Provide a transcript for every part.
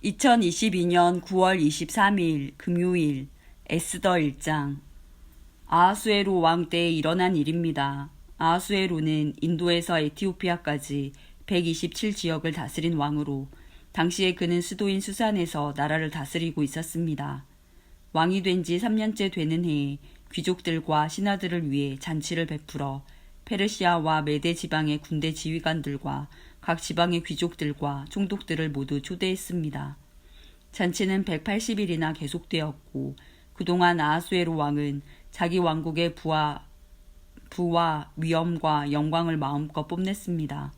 2022년 9월 23일 금요일 에스더 1장. 아하수에로 왕 때에 일어난 일입니다. 아하수에로는 인도에서 에티오피아까지 127지역을 다스린 왕으로 당시에 그는 수도인 수산에서 나라를 다스리고 있었습니다. 왕이 된 지 3년째 되는 해에 귀족들과 신하들을 위해 잔치를 베풀어 페르시아와 메데 지방의 군대 지휘관들과 각 지방의 귀족들과 총독들을 모두 초대했습니다. 잔치는 180일이나 계속되었고 그동안 아하수에로 왕은 자기 왕국의 부와 위엄과 영광을 마음껏 뽐냈습니다.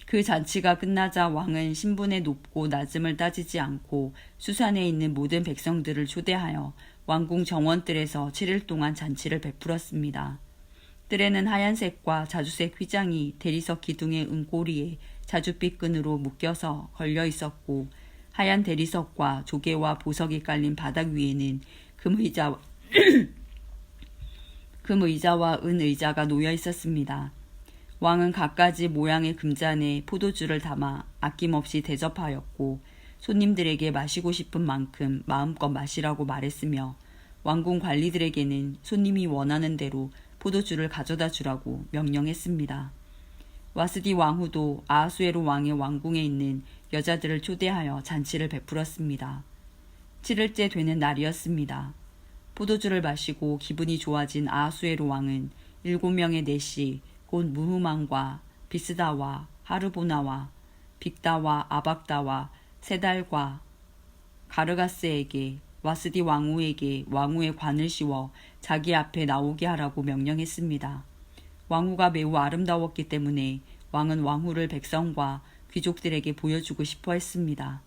그 잔치가 끝나자 왕은 신분의 높고 낮음을 따지지 않고 수산에 있는 모든 백성들을 초대하여 왕궁 정원뜰에서 7일 동안 잔치를 베풀었습니다. 뜰에는 하얀색과 자주색 휘장이 대리석 기둥의 은꼬리에 자줏빛 끈으로 묶여서 걸려 있었고 하얀 대리석과 조개와 보석이 깔린 바닥 위에는 금의자와 은의자가 놓여 있었습니다. 왕은 갖가지 모양의 금잔에 포도주를 담아 아낌없이 대접하였고 손님들에게 마시고 싶은 만큼 마음껏 마시라고 말했으며 왕궁 관리들에게는 손님이 원하는 대로 포도주를 가져다 주라고 명령했습니다. 와스디 왕후도 아하수에로 왕의 왕궁에 있는 여자들을 초대하여 잔치를 베풀었습니다. 7일째 되는 날이었습니다. 포도주를 마시고 기분이 좋아진 아하수에로 왕은 7명의 내시 곧 무흐만과 비스다와 하르보나와 빅다와 아박다와 세달과 가르가스에게 와스디 왕후에게 왕후의 관을 씌워 자기 앞에 나오게 하라고 명령했습니다. 왕후가 매우 아름다웠기 때문에 왕은 왕후를 백성과 귀족들에게 보여주고 싶어 했습니다.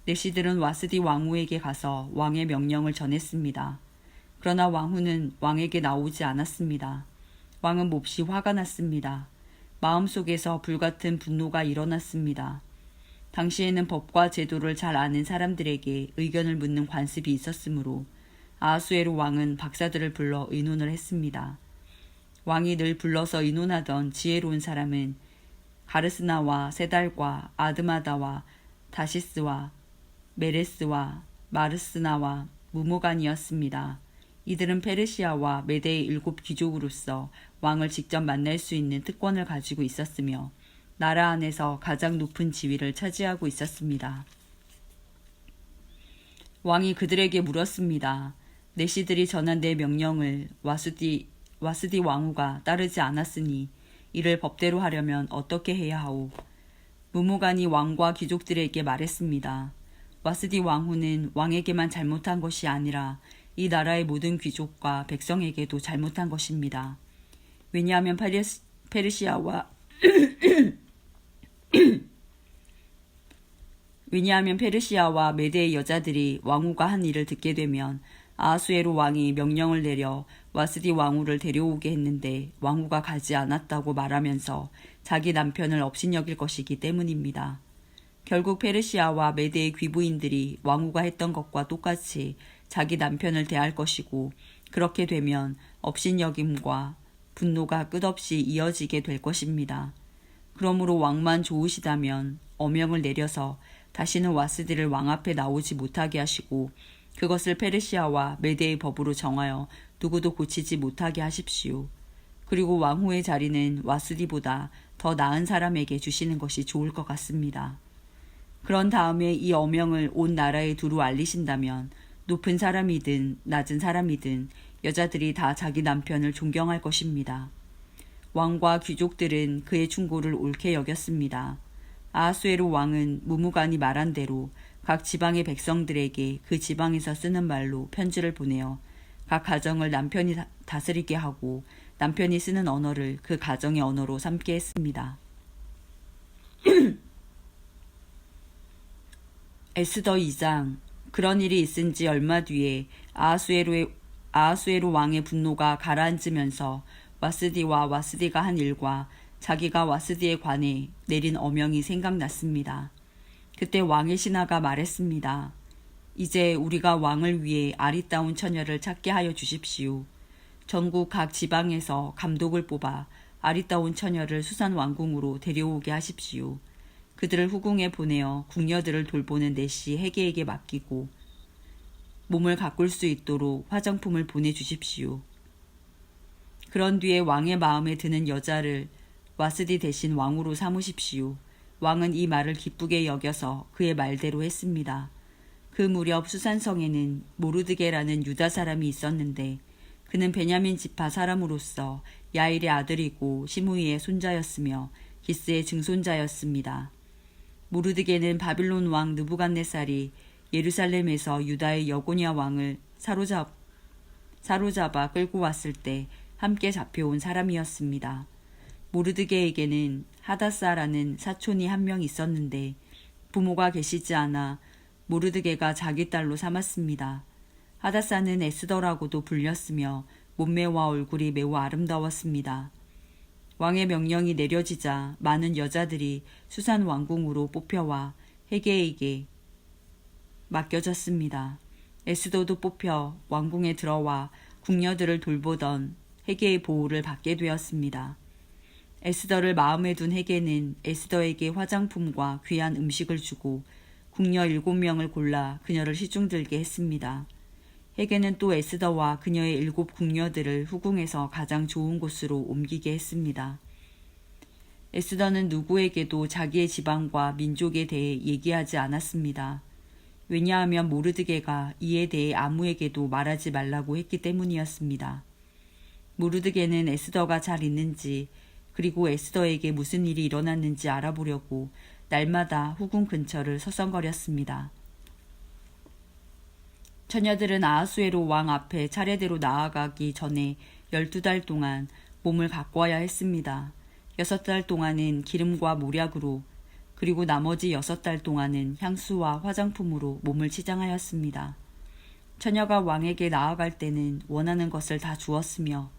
내시들은 와스디 왕후에게 가서 왕의 명령을 전했습니다. 그러나 왕후는 왕에게 나오지 않았습니다. 왕은 몹시 화가 났습니다. 마음속에서 불같은 분노가 일어났습니다. 당시에는 법과 제도를 잘 아는 사람들에게 의견을 묻는 관습이 있었으므로 아하수에로 왕은 박사들을 불러 의논을 했습니다. 왕이 늘 불러서 의논하던 지혜로운 사람은 가르스나와 세달과 아드마다와 다시스와 메레스와 마르스나와 무모간이었습니다. 이들은 페르시아와 메대의 7 귀족으로서 왕을 직접 만날 수 있는 특권을 가지고 있었으며 나라 안에서 가장 높은 지위를 차지하고 있었습니다. 왕이 그들에게 물었습니다. 내시들이 전한 내 명령을 와스디 왕후가 따르지 않았으니 이를 법대로 하려면 어떻게 해야 하오? 무무간이 왕과 귀족들에게 말했습니다. 와스디 왕후는 왕에게만 잘못한 것이 아니라 이 나라의 모든 귀족과 백성에게도 잘못한 것입니다. 왜냐하면 페르시아와 메대의 여자들이 왕후가 한 일을 듣게 되면 아하수에로 왕이 명령을 내려 와스디 왕후를 데려오게 했는데 왕후가 가지 않았다고 말하면서 자기 남편을 업신여길 것이기 때문입니다. 결국 페르시아와 메대의 귀부인들이 왕후가 했던 것과 똑같이 자기 남편을 대할 것이고 그렇게 되면 업신여김과 분노가 끝없이 이어지게 될 것입니다. 그러므로 왕만 좋으시다면 어명을 내려서 다시는 와스디를 왕 앞에 나오지 못하게 하시고 그것을 페르시아와 메대의 법으로 정하여 누구도 고치지 못하게 하십시오. 그리고 왕후의 자리는 와스디보다 더 나은 사람에게 주시는 것이 좋을 것 같습니다. 그런 다음에 이 어명을 온 나라에 두루 알리신다면 높은 사람이든 낮은 사람이든 여자들이 다 자기 남편을 존경할 것입니다. 왕과 귀족들은 그의 충고를 옳게 여겼습니다. 아하수에로 왕은 무무간이 말한 대로 각 지방의 백성들에게 그 지방에서 쓰는 말로 편지를 보내어 각 가정을 남편이 다스리게 하고 남편이 쓰는 언어를 그 가정의 언어로 삼게 했습니다. 에스더 2장. 그런 일이 있은 지 얼마 뒤에 아하수에로 왕의 분노가 가라앉으면서 와스디가 한 일과 자기가 와스디에 관해 내린 어명이 생각났습니다. 그때 왕의 신하가 말했습니다. 이제 우리가 왕을 위해 아리따운 처녀를 찾게 하여 주십시오. 전국 각 지방에서 감독을 뽑아 아리따운 처녀를 수산 왕궁으로 데려오게 하십시오. 그들을 후궁에 보내어 궁녀들을 돌보는 내시 해게에게 맡기고 몸을 가꿀 수 있도록 화장품을 보내주십시오. 그런 뒤에 왕의 마음에 드는 여자를 와스디 대신 왕으로 삼으십시오. 왕은 이 말을 기쁘게 여겨서 그의 말대로 했습니다. 그 무렵 수산성에는 모르드게라는 유다 사람이 있었는데 그는 베냐민 지파 사람으로서 야일의 아들이고 시므이의 손자였으며 기스의 증손자였습니다. 모르드게는 바빌론 왕 느부갓네살이 예루살렘에서 유다의 여고냐 왕을 사로잡아 끌고 왔을 때 함께 잡혀온 사람이었습니다. 모르드게에게는 하다사라는 사촌이 한 명 있었는데 부모가 계시지 않아 모르드게가 자기 딸로 삼았습니다. 하다사는 에스더라고도 불렸으며 몸매와 얼굴이 매우 아름다웠습니다. 왕의 명령이 내려지자 많은 여자들이 수산 왕궁으로 뽑혀와 해게에게 맡겨졌습니다. 에스더도 뽑혀 왕궁에 들어와 궁녀들을 돌보던 해게의 보호를 받게 되었습니다. 에스더를 마음에 둔 해게는 에스더에게 화장품과 귀한 음식을 주고 궁녀 7명을 골라 그녀를 시중들게 했습니다. 해게는 또 에스더와 그녀의 7 궁녀들을 후궁에서 가장 좋은 곳으로 옮기게 했습니다. 에스더는 누구에게도 자기의 지방과 민족에 대해 얘기하지 않았습니다. 왜냐하면 모르드게가 이에 대해 아무에게도 말하지 말라고 했기 때문이었습니다. 모르드게는 에스더가 잘 있는지 그리고 에스더에게 무슨 일이 일어났는지 알아보려고 날마다 후궁 근처를 서성거렸습니다. 처녀들은 아하수에로 왕 앞에 차례대로 나아가기 전에 12달 동안 몸을 가꿔야 했습니다. 6달 동안은 기름과 모략으로 그리고 나머지 6달 동안은 향수와 화장품으로 몸을 치장하였습니다. 처녀가 왕에게 나아갈 때는 원하는 것을 다 주었으며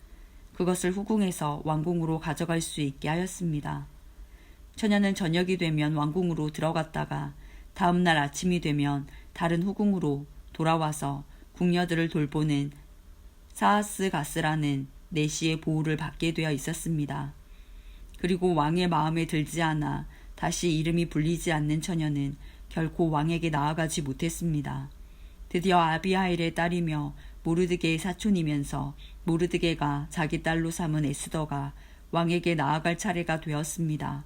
그것을 후궁에서 왕궁으로 가져갈 수 있게 하였습니다. 처녀는 저녁이 되면 왕궁으로 들어갔다가 다음 날 아침이 되면 다른 후궁으로 돌아와서 궁녀들을 돌보는 사하스가스라는 내시의 보호를 받게 되어 있었습니다. 그리고 왕의 마음에 들지 않아 다시 이름이 불리지 않는 처녀는 결코 왕에게 나아가지 못했습니다. 드디어 아비하일의 딸이며 모르드게의 사촌이면서 모르드게가 자기 딸로 삼은 에스더가 왕에게 나아갈 차례가 되었습니다.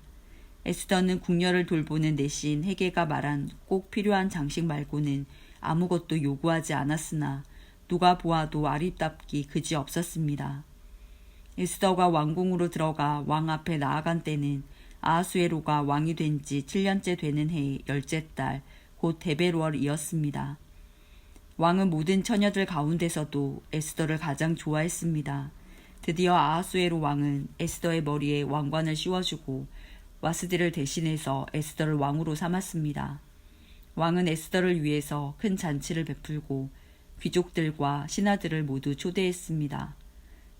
에스더는 궁녀를 돌보는 내신 해게가 말한 꼭 필요한 장식 말고는 아무것도 요구하지 않았으나 누가 보아도 아리답기 그지 없었습니다. 에스더가 왕궁으로 들어가 왕 앞에 나아간 때는 아하수에로가 왕이 된 지 7년째 되는 해의 10째 달, 곧 데베월이었습니다. 왕은 모든 처녀들 가운데서도 에스더를 가장 좋아했습니다. 드디어 아하수에로 왕은 에스더의 머리에 왕관을 씌워주고 와스디를 대신해서 에스더를 왕으로 삼았습니다. 왕은 에스더를 위해서 큰 잔치를 베풀고 귀족들과 신하들을 모두 초대했습니다.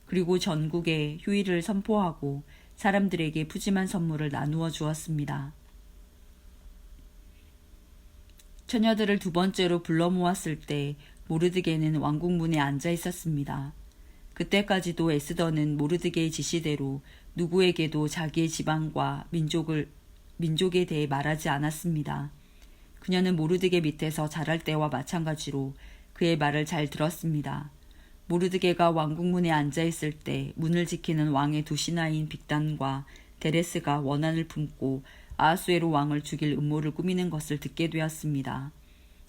그리고 전국에 휴일을 선포하고 사람들에게 푸짐한 선물을 나누어 주었습니다. 처녀들을 2번째로 불러 모았을 때 모르드게는 왕궁문에 앉아 있었습니다. 그때까지도 에스더는 모르드게의 지시대로 누구에게도 자기의 지방과 민족에 대해 말하지 않았습니다. 그녀는 모르드게 밑에서 자랄 때와 마찬가지로 그의 말을 잘 들었습니다. 모르드게가 왕궁문에 앉아있을 때 문을 지키는 왕의 2 신하인 빅단과 데레스가 원한을 품고 아하수에로 왕을 죽일 음모를 꾸미는 것을 듣게 되었습니다.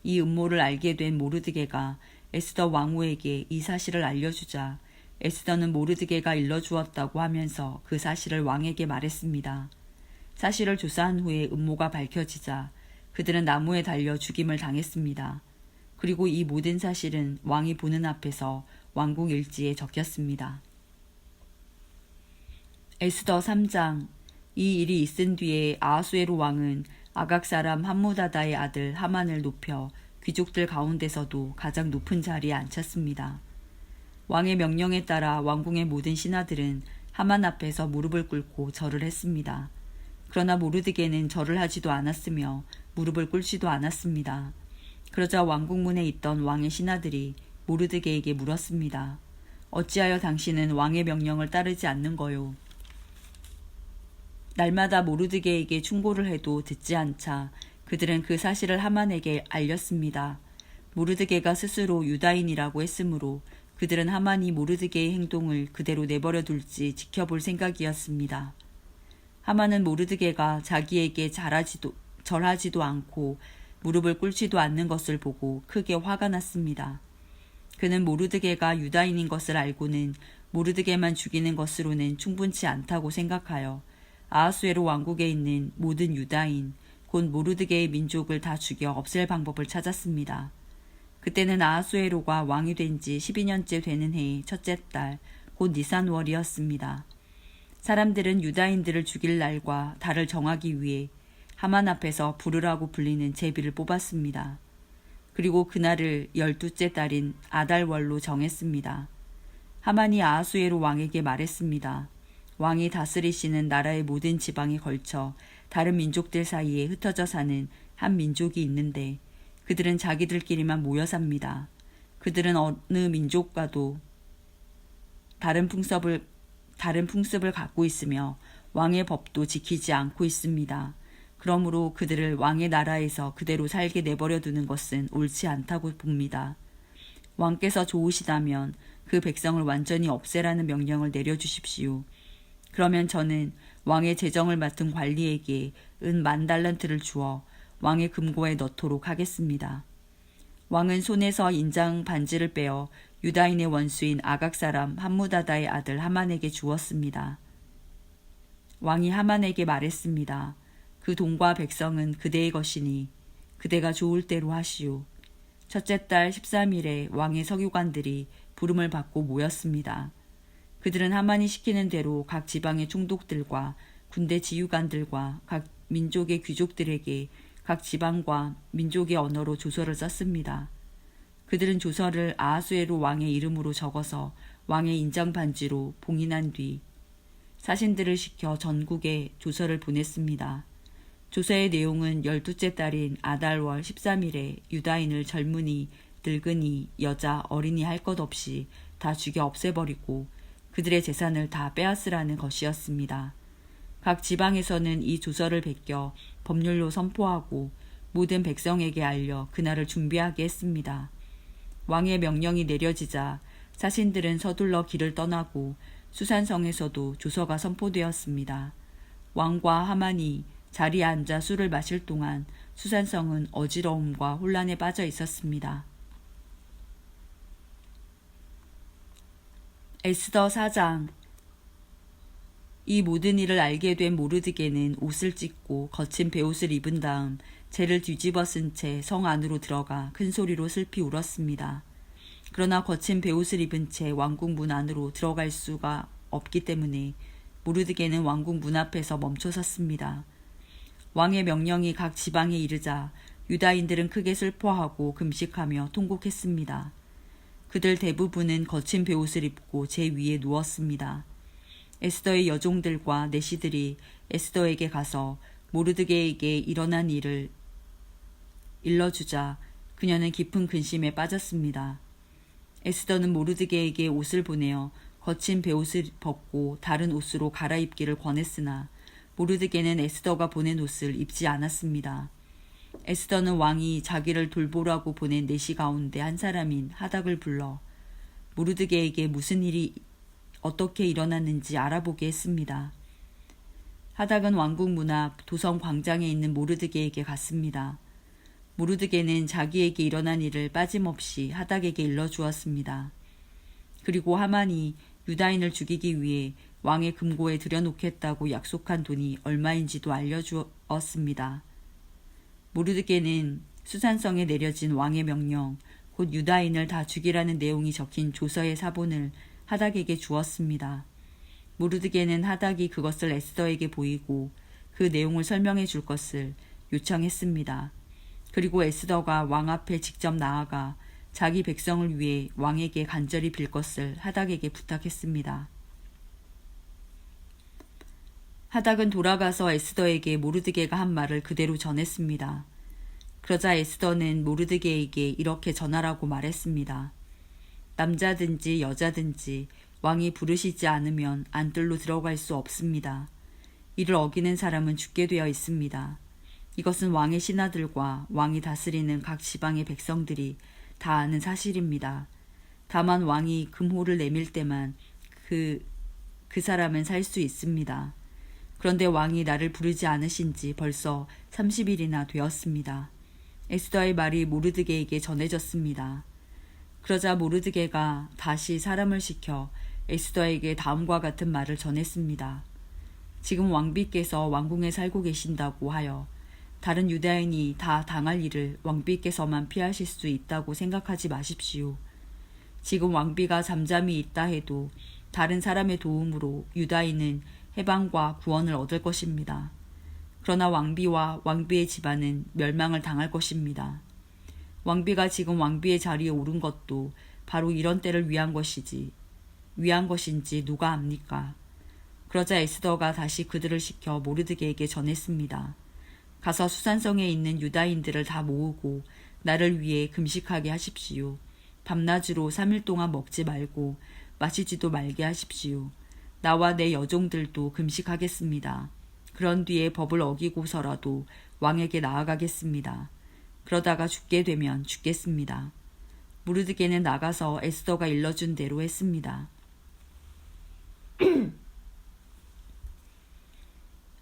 이 음모를 알게 된 모르드게가 에스더 왕후에게 이 사실을 알려주자 에스더는 모르드게가 일러주었다고 하면서 그 사실을 왕에게 말했습니다. 사실을 조사한 후에 음모가 밝혀지자 그들은 나무에 달려 죽임을 당했습니다. 그리고 이 모든 사실은 왕이 보는 앞에서 왕궁 일지에 적혔습니다. 에스더 3장. 이 일이 있은 뒤에 아하수에로 왕은 아각 사람 함무다다의 아들 하만을 높여 귀족들 가운데서도 가장 높은 자리에 앉혔습니다. 왕의 명령에 따라 왕궁의 모든 신하들은 하만 앞에서 무릎을 꿇고 절을 했습니다. 그러나 모르드게는 절을 하지도 않았으며 무릎을 꿇지도 않았습니다. 그러자 왕궁문에 있던 왕의 신하들이 모르드게에게 물었습니다. 어찌하여 당신은 왕의 명령을 따르지 않는 거요? 날마다 모르드게에게 충고를 해도 듣지 않자 그들은 그 사실을 하만에게 알렸습니다. 모르드게가 스스로 유다인이라고 했으므로 그들은 하만이 모르드게의 행동을 그대로 내버려 둘지 지켜볼 생각이었습니다. 하만은 모르드게가 자기에게 절하지도 않고 무릎을 꿇지도 않는 것을 보고 크게 화가 났습니다. 그는 모르드게가 유다인인 것을 알고는 모르드게만 죽이는 것으로는 충분치 않다고 생각하여 아하수에로 왕국에 있는 모든 유다인, 곧 모르드게의 민족을 다 죽여 없앨 방법을 찾았습니다. 그때는 아하수에로가 왕이 된 지 12년째 되는 해의 첫째 달, 곧 니산월이었습니다. 사람들은 유다인들을 죽일 날과 달을 정하기 위해 하만 앞에서 부르라고 불리는 제비를 뽑았습니다. 그리고 그날을 12째 달인 아달월로 정했습니다. 하만이 아하수에로 왕에게 말했습니다. 왕이 다스리시는 나라의 모든 지방에 걸쳐 다른 민족들 사이에 흩어져 사는 한 민족이 있는데 그들은 자기들끼리만 모여 삽니다. 그들은 어느 민족과도 다른 풍습을 갖고 있으며 왕의 법도 지키지 않고 있습니다. 그러므로 그들을 왕의 나라에서 그대로 살게 내버려 두는 것은 옳지 않다고 봅니다. 왕께서 좋으시다면 그 백성을 완전히 없애라는 명령을 내려주십시오. 그러면 저는 왕의 재정을 맡은 관리에게 은 10,000달란트를 주어 왕의 금고에 넣도록 하겠습니다. 왕은 손에서 인장 반지를 빼어 유다인의 원수인 아각 사람 함무다다의 아들 하만에게 주었습니다. 왕이 하만에게 말했습니다. 그 돈과 백성은 그대의 것이니 그대가 좋을 대로 하시오. 첫째 달 13일에 왕의 서기관들이 부름을 받고 모였습니다. 그들은 하만이 시키는 대로 각 지방의 총독들과 군대 지휘관들과 각 민족의 귀족들에게 각 지방과 민족의 언어로 조서를 썼습니다. 그들은 조서를 아하수에로 왕의 이름으로 적어서 왕의 인장 반지로 봉인한 뒤 사신들을 시켜 전국에 조서를 보냈습니다. 조서의 내용은 12째 달인 아달월 13일에 유다인을 젊은이, 늙은이, 여자, 어린이 할 것 없이 다 죽여 없애버리고 그들의 재산을 다 빼앗으라는 것이었습니다. 각 지방에서는 이 조서를 베껴 법률로 선포하고 모든 백성에게 알려 그날을 준비하게 했습니다. 왕의 명령이 내려지자 사신들은 서둘러 길을 떠나고 수산성에서도 조서가 선포되었습니다. 왕과 하만이 자리에 앉아 술을 마실 동안 수산성은 어지러움과 혼란에 빠져 있었습니다. 에스더 4장. 이 모든 일을 알게 된 모르드게는 옷을 찢고 거친 베옷을 입은 다음 재를 뒤집어 쓴 채 성 안으로 들어가 큰 소리로 슬피 울었습니다. 그러나 거친 베옷을 입은 채 왕궁 문 안으로 들어갈 수가 없기 때문에 모르드게는 왕궁 문 앞에서 멈춰 섰습니다. 왕의 명령이 각 지방에 이르자 유다인들은 크게 슬퍼하고 금식하며 통곡했습니다. 그들 대부분은 거친 베옷을 입고 제 위에 누웠습니다. 에스더의 여종들과 내시들이 에스더에게 가서 모르드게에게 일어난 일을 일러주자 그녀는 깊은 근심에 빠졌습니다. 에스더는 모르드게에게 옷을 보내어 거친 베옷을 벗고 다른 옷으로 갈아입기를 권했으나 모르드게는 에스더가 보낸 옷을 입지 않았습니다. 에스더는 왕이 자기를 돌보라고 보낸 내시 가운데 한 사람인 하닥을 불러 모르드게에게 무슨 일이 어떻게 일어났는지 알아보게 했습니다. 하닥은 왕궁 문 앞 도성 광장에 있는 모르드게에게 갔습니다. 모르드게는 자기에게 일어난 일을 빠짐없이 하닥에게 일러주었습니다. 그리고 하만이 유다인을 죽이기 위해 왕의 금고에 들여놓겠다고 약속한 돈이 얼마인지도 알려주었습니다. 모르드게는 수산성에 내려진 왕의 명령, 곧 유다인을 다 죽이라는 내용이 적힌 조서의 사본을 하닥에게 주었습니다. 모르드게는 하닥이 그것을 에스더에게 보이고 그 내용을 설명해 줄 것을 요청했습니다. 그리고 에스더가 왕 앞에 직접 나아가 자기 백성을 위해 왕에게 간절히 빌 것을 하닥에게 부탁했습니다. 하닥은 돌아가서 에스더에게 모르드게가 한 말을 그대로 전했습니다. 그러자 에스더는 모르드게에게 이렇게 전하라고 말했습니다. 남자든지 여자든지 왕이 부르시지 않으면 안뜰로 들어갈 수 없습니다. 이를 어기는 사람은 죽게 되어 있습니다. 이것은 왕의 신하들과 왕이 다스리는 각 지방의 백성들이 다 아는 사실입니다. 다만 왕이 금호를 내밀 때만 그 사람은 살 수 있습니다. 그런데 왕이 나를 부르지 않으신 지 벌써 30일이나 되었습니다. 에스더의 말이 모르드게에게 전해졌습니다. 그러자 모르드게가 다시 사람을 시켜 에스더에게 다음과 같은 말을 전했습니다. 지금 왕비께서 왕궁에 살고 계신다고 하여 다른 유다인이 다 당할 일을 왕비께서만 피하실 수 있다고 생각하지 마십시오. 지금 왕비가 잠잠히 있다 해도 다른 사람의 도움으로 유다인은 해방과 구원을 얻을 것입니다. 그러나 왕비와 왕비의 집안은 멸망을 당할 것입니다. 왕비가 지금 왕비의 자리에 오른 것도 바로 이런 때를 위한 것인지 누가 압니까? 그러자 에스더가 다시 그들을 시켜 모르드게에게 전했습니다. 가서 수산성에 있는 유다인들을 다 모으고 나를 위해 금식하게 하십시오. 밤낮으로 3일 동안 먹지 말고 마시지도 말게 하십시오. 나와 내 여종들도 금식하겠습니다. 그런 뒤에 법을 어기고서라도 왕에게 나아가겠습니다. 그러다가 죽게 되면 죽겠습니다. 모르드게는 나가서 에스더가 일러준 대로 했습니다.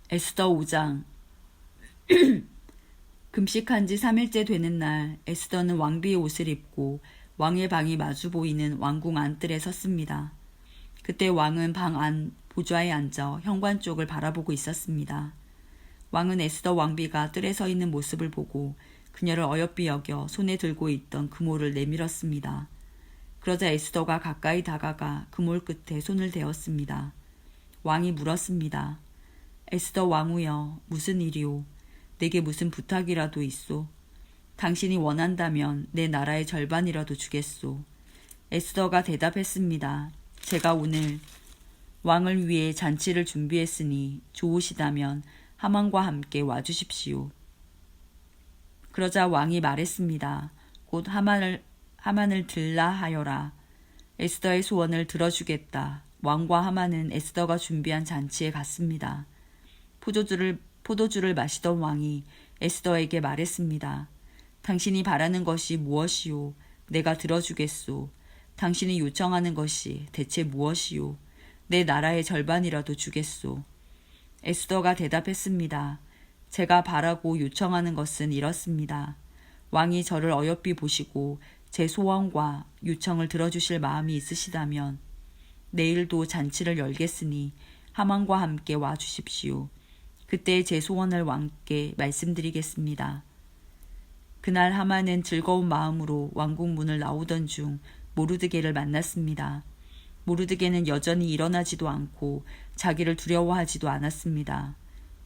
에스더 5장 금식한 지 3일째 되는 날 에스더는 왕비의 옷을 입고 왕의 방이 마주 보이는 왕궁 안뜰에 섰습니다. 그때 왕은 방 안 보좌에 앉아 현관 쪽을 바라보고 있었습니다. 왕은 에스더 왕비가 뜰에 서 있는 모습을 보고 그녀를 어여삐 여겨 손에 들고 있던 금올을 내밀었습니다. 그러자 에스더가 가까이 다가가 금올 끝에 손을 대었습니다. 왕이 물었습니다. 에스더 왕후여, 무슨 일이오? 내게 무슨 부탁이라도 있소? 당신이 원한다면 내 나라의 절반이라도 주겠소. 에스더가 대답했습니다. 제가 오늘 왕을 위해 잔치를 준비했으니 좋으시다면 하만과 함께 와주십시오. 그러자 왕이 말했습니다. 곧 하만을 들라 하여라. 에스더의 소원을 들어주겠다. 왕과 하만은 에스더가 준비한 잔치에 갔습니다. 포도주를 마시던 왕이 에스더에게 말했습니다. 당신이 바라는 것이 무엇이오? 내가 들어주겠소. 당신이 요청하는 것이 대체 무엇이오? 내 나라의 절반이라도 주겠소. 에스더가 대답했습니다. 제가 바라고 요청하는 것은 이렇습니다. 왕이 저를 어여삐 보시고 제 소원과 요청을 들어주실 마음이 있으시다면 내일도 잔치를 열겠으니 하만과 함께 와주십시오. 그때 제 소원을 왕께 말씀드리겠습니다. 그날 하만은 즐거운 마음으로 왕궁 문을 나오던 중 모르드게를 만났습니다. 모르드게는 여전히 일어나지도 않고 자기를 두려워하지도 않았습니다.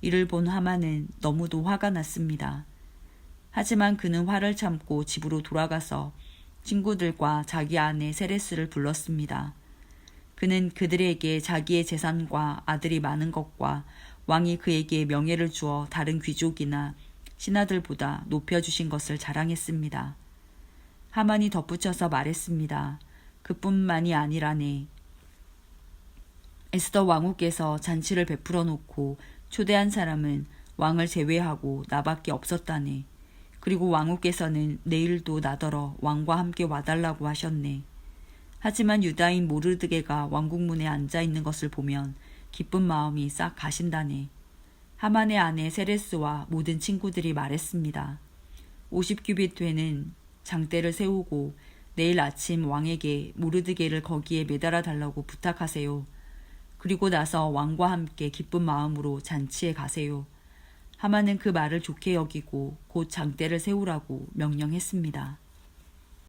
이를 본 하만은 너무도 화가 났습니다. 하지만 그는 화를 참고 집으로 돌아가서 친구들과 자기 아내 세레스를 불렀습니다. 그는 그들에게 자기의 재산과 아들이 많은 것과 왕이 그에게 명예를 주어 다른 귀족이나 신하들보다 높여주신 것을 자랑했습니다. 하만이 덧붙여서 말했습니다. 그뿐만이 아니라네. 에스더 왕후께서 잔치를 베풀어 놓고 초대한 사람은 왕을 제외하고 나밖에 없었다네. 그리고 왕후께서는 내일도 나더러 왕과 함께 와달라고 하셨네. 하지만 유다인 모르드게가 왕궁문에 앉아있는 것을 보면 기쁜 마음이 싹 가신다네. 하만의 아내 세레스와 모든 친구들이 말했습니다. 50규빗 되는 장대를 세우고 내일 아침 왕에게 모르드게를 거기에 매달아 달라고 부탁하세요. 그리고 나서 왕과 함께 기쁜 마음으로 잔치에 가세요. 하만은 그 말을 좋게 여기고 곧 장대를 세우라고 명령했습니다.